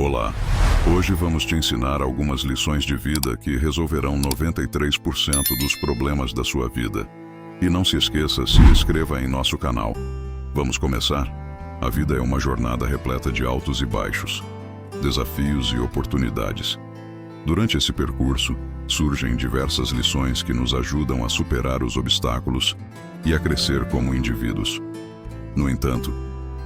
Olá! Hoje vamos te ensinar algumas lições de vida que resolverão 93% dos problemas da sua vida. E não se esqueça, se inscreva em nosso canal. Vamos começar? A vida é uma jornada repleta de altos e baixos, desafios e oportunidades. Durante esse percurso, surgem diversas lições que nos ajudam a superar os obstáculos e a crescer como indivíduos. No entanto,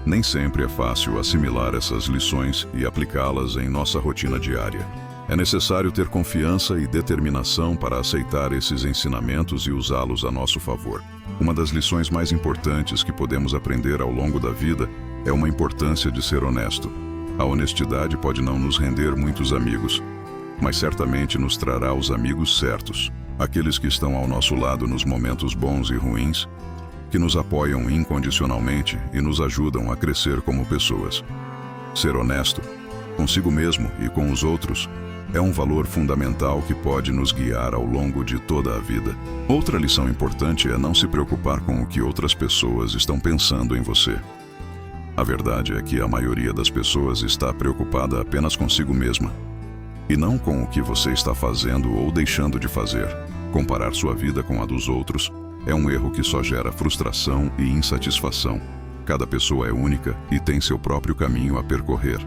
nem sempre é fácil assimilar essas lições e aplicá-las em nossa rotina diária. É necessário ter confiança e determinação para aceitar esses ensinamentos e usá-los a nosso favor. Uma das lições mais importantes que podemos aprender ao longo da vida é uma importância de ser honesto. A honestidade pode não nos render muitos amigos, mas certamente nos trará os amigos certos, aqueles que estão ao nosso lado nos momentos bons e ruins, que nos apoiam incondicionalmente e nos ajudam a crescer como pessoas. Ser honesto, consigo mesmo e com os outros, é um valor fundamental que pode nos guiar ao longo de toda a vida. Outra lição importante é não se preocupar com o que outras pessoas estão pensando em você. A verdade é que a maioria das pessoas está preocupada apenas consigo mesma, e não com o que você está fazendo ou deixando de fazer. Comparar sua vida com a dos outros é um erro que só gera frustração e insatisfação. Cada pessoa é única e tem seu próprio caminho a percorrer.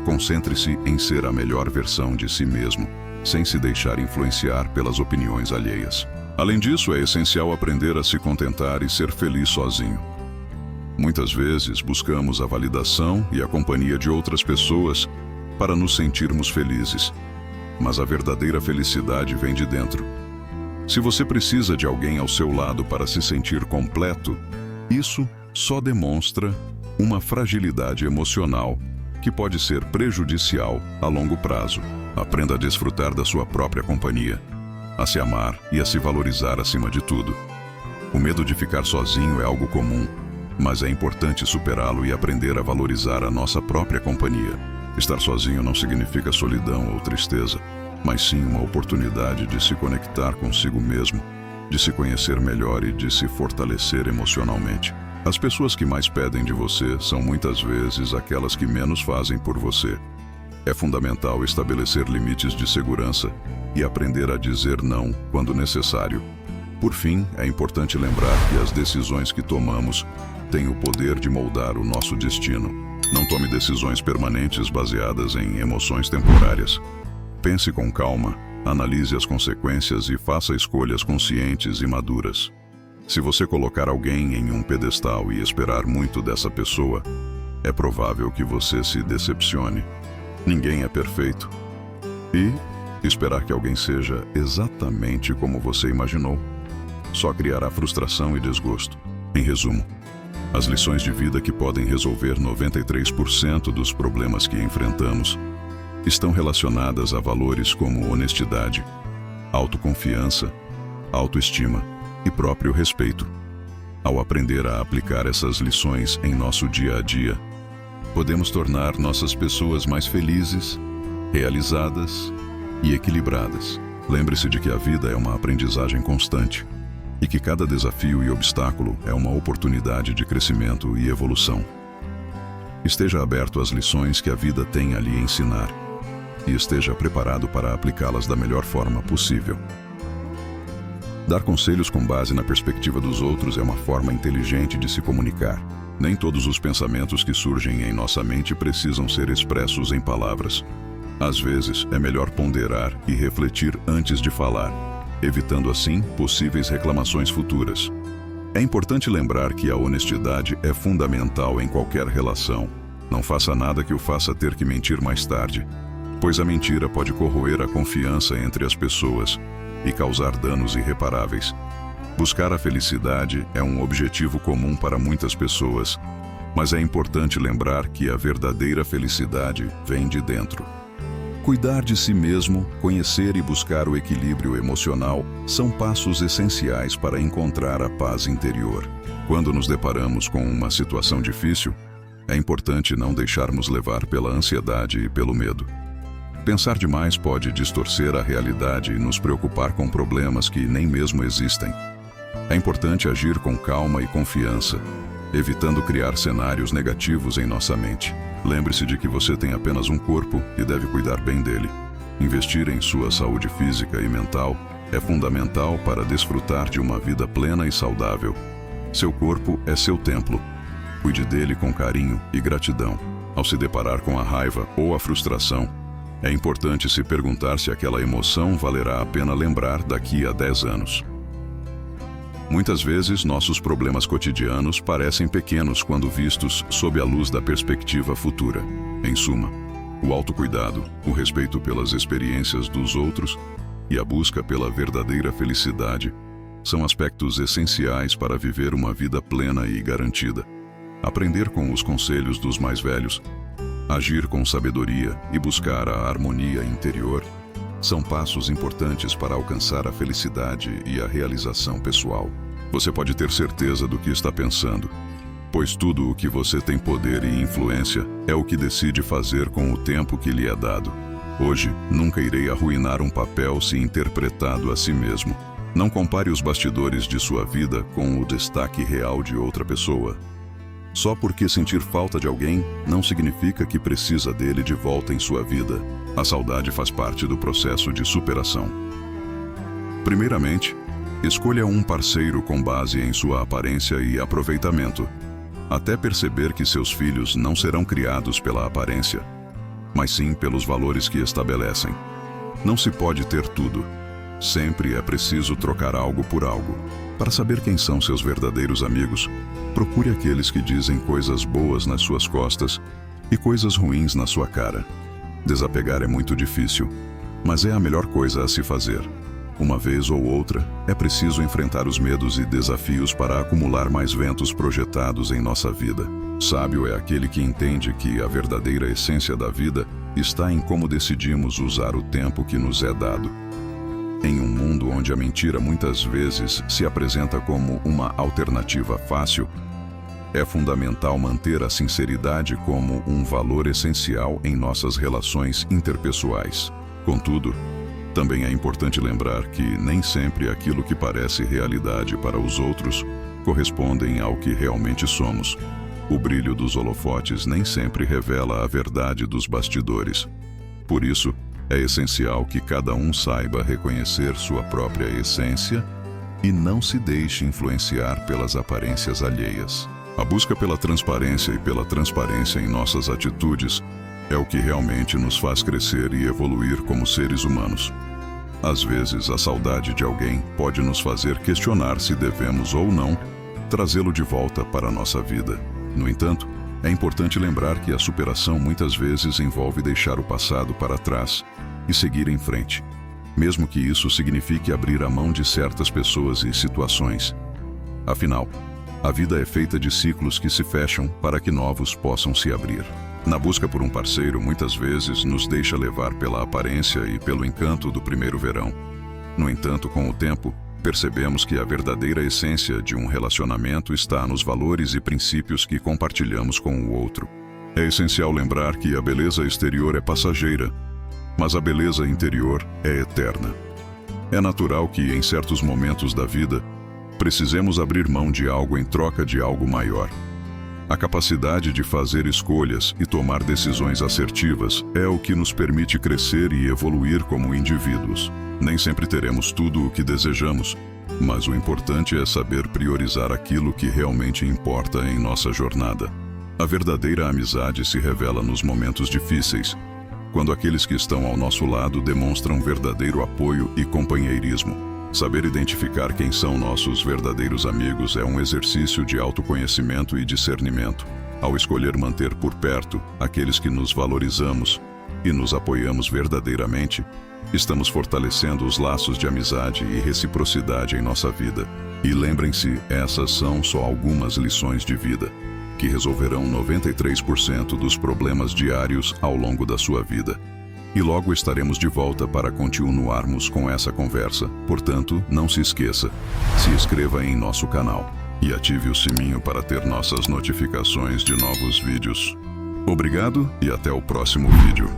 Concentre-se em ser a melhor versão de si mesmo, sem se deixar influenciar pelas opiniões alheias. Além disso, é essencial aprender a se contentar e ser feliz sozinho. Muitas vezes buscamos a validação e a companhia de outras pessoas para nos sentirmos felizes, mas a verdadeira felicidade vem de dentro. Se você precisa de alguém ao seu lado para se sentir completo, isso só demonstra uma fragilidade emocional que pode ser prejudicial a longo prazo. Aprenda a desfrutar da sua própria companhia, a se amar e a se valorizar acima de tudo. O medo de ficar sozinho é algo comum, mas é importante superá-lo e aprender a valorizar a nossa própria companhia. Estar sozinho não significa solidão ou tristeza, mas sim uma oportunidade de se conectar consigo mesmo, de se conhecer melhor e de se fortalecer emocionalmente. As pessoas que mais pedem de você são muitas vezes aquelas que menos fazem por você. É fundamental estabelecer limites de segurança e aprender a dizer não quando necessário. Por fim, é importante lembrar que as decisões que tomamos têm o poder de moldar o nosso destino. Não tome decisões permanentes baseadas em emoções temporárias. Pense com calma, analise as consequências e faça escolhas conscientes e maduras. Se você colocar alguém em um pedestal e esperar muito dessa pessoa, é provável que você se decepcione. Ninguém é perfeito. E esperar que alguém seja exatamente como você imaginou só criará frustração e desgosto. Em resumo, as lições de vida que podem resolver 93% dos problemas que enfrentamos estão relacionadas a valores como honestidade, autoconfiança, autoestima e próprio respeito. Ao aprender a aplicar essas lições em nosso dia a dia, podemos tornar nossas pessoas mais felizes, realizadas e equilibradas. Lembre-se de que a vida é uma aprendizagem constante e que cada desafio e obstáculo é uma oportunidade de crescimento e evolução. Esteja aberto às lições que a vida tem a lhe ensinar e esteja preparado para aplicá-las da melhor forma possível. Dar conselhos com base na perspectiva dos outros é uma forma inteligente de se comunicar. Nem todos os pensamentos que surgem em nossa mente precisam ser expressos em palavras. Às vezes, é melhor ponderar e refletir antes de falar, evitando assim possíveis reclamações futuras. É importante lembrar que a honestidade é fundamental em qualquer relação. Não faça nada que o faça ter que mentir mais tarde, pois a mentira pode corroer a confiança entre as pessoas e causar danos irreparáveis. Buscar a felicidade é um objetivo comum para muitas pessoas, mas é importante lembrar que a verdadeira felicidade vem de dentro. Cuidar de si mesmo, conhecer e buscar o equilíbrio emocional são passos essenciais para encontrar a paz interior. Quando nos deparamos com uma situação difícil, é importante não deixarmos levar pela ansiedade e pelo medo. Pensar demais pode distorcer a realidade e nos preocupar com problemas que nem mesmo existem. É importante agir com calma e confiança, evitando criar cenários negativos em nossa mente. Lembre-se de que você tem apenas um corpo e deve cuidar bem dele. Investir em sua saúde física e mental é fundamental para desfrutar de uma vida plena e saudável. Seu corpo é seu templo. Cuide dele com carinho e gratidão. Ao se deparar com a raiva ou a frustração, é importante se perguntar se aquela emoção valerá a pena lembrar daqui a 10 anos. Muitas vezes, nossos problemas cotidianos parecem pequenos quando vistos sob a luz da perspectiva futura. Em suma, o autocuidado, o respeito pelas experiências dos outros e a busca pela verdadeira felicidade são aspectos essenciais para viver uma vida plena e garantida. Aprender com os conselhos dos mais velhos, agir com sabedoria e buscar a harmonia interior são passos importantes para alcançar a felicidade e a realização pessoal. Você pode ter certeza do que está pensando, pois tudo o que você tem poder e influência é o que decide fazer com o tempo que lhe é dado. Hoje, nunca irei arruinar um papel se interpretado a si mesmo. Não compare os bastidores de sua vida com o destaque real de outra pessoa. Só porque sentir falta de alguém não significa que precisa dele de volta em sua vida. A saudade faz parte do processo de superação. Primeiramente, escolha um parceiro com base em sua aparência e aproveitamento, até perceber que seus filhos não serão criados pela aparência, mas sim pelos valores que estabelecem. Não se pode ter tudo. Sempre é preciso trocar algo por algo. Para saber quem são seus verdadeiros amigos, procure aqueles que dizem coisas boas nas suas costas e coisas ruins na sua cara. Desapegar é muito difícil, mas é a melhor coisa a se fazer. Uma vez ou outra, é preciso enfrentar os medos e desafios para acumular mais ventos projetados em nossa vida. Sábio é aquele que entende que a verdadeira essência da vida está em como decidimos usar o tempo que nos é dado. Em um mundo onde a mentira muitas vezes se apresenta como uma alternativa fácil, é fundamental manter a sinceridade como um valor essencial em nossas relações interpessoais. Contudo, também é importante lembrar que nem sempre aquilo que parece realidade para os outros correspondem ao que realmente somos. O brilho dos holofotes nem sempre revela a verdade dos bastidores. Por isso, é essencial que cada um saiba reconhecer sua própria essência e não se deixe influenciar pelas aparências alheias. A busca pela transparência e pela transparência em nossas atitudes é o que realmente nos faz crescer e evoluir como seres humanos. Às vezes, a saudade de alguém pode nos fazer questionar se devemos ou não trazê-lo de volta para a nossa vida. No entanto, é importante lembrar que a superação muitas vezes envolve deixar o passado para trás e seguir em frente, mesmo que isso signifique abrir a mão de certas pessoas e situações. Afinal, a vida é feita de ciclos que se fecham para que novos possam se abrir. Na busca por um parceiro, muitas vezes nos deixa levar pela aparência e pelo encanto do primeiro verão. No entanto, com o tempo, percebemos que a verdadeira essência de um relacionamento está nos valores e princípios que compartilhamos com o outro. É essencial lembrar que a beleza exterior é passageira, mas a beleza interior é eterna. É natural que, em certos momentos da vida, precisemos abrir mão de algo em troca de algo maior. A capacidade de fazer escolhas e tomar decisões assertivas é o que nos permite crescer e evoluir como indivíduos. Nem sempre teremos tudo o que desejamos, mas o importante é saber priorizar aquilo que realmente importa em nossa jornada. A verdadeira amizade se revela nos momentos difíceis, quando aqueles que estão ao nosso lado demonstram verdadeiro apoio e companheirismo. Saber identificar quem são nossos verdadeiros amigos é um exercício de autoconhecimento e discernimento. Ao escolher manter por perto aqueles que nos valorizamos e nos apoiamos verdadeiramente, estamos fortalecendo os laços de amizade e reciprocidade em nossa vida. E lembrem-se, essas são só algumas lições de vida, que resolverão 93% dos problemas diários ao longo da sua vida. E logo estaremos de volta para continuarmos com essa conversa. Portanto, não se esqueça, se inscreva em nosso canal e ative o sininho para ter nossas notificações de novos vídeos. Obrigado e até o próximo vídeo.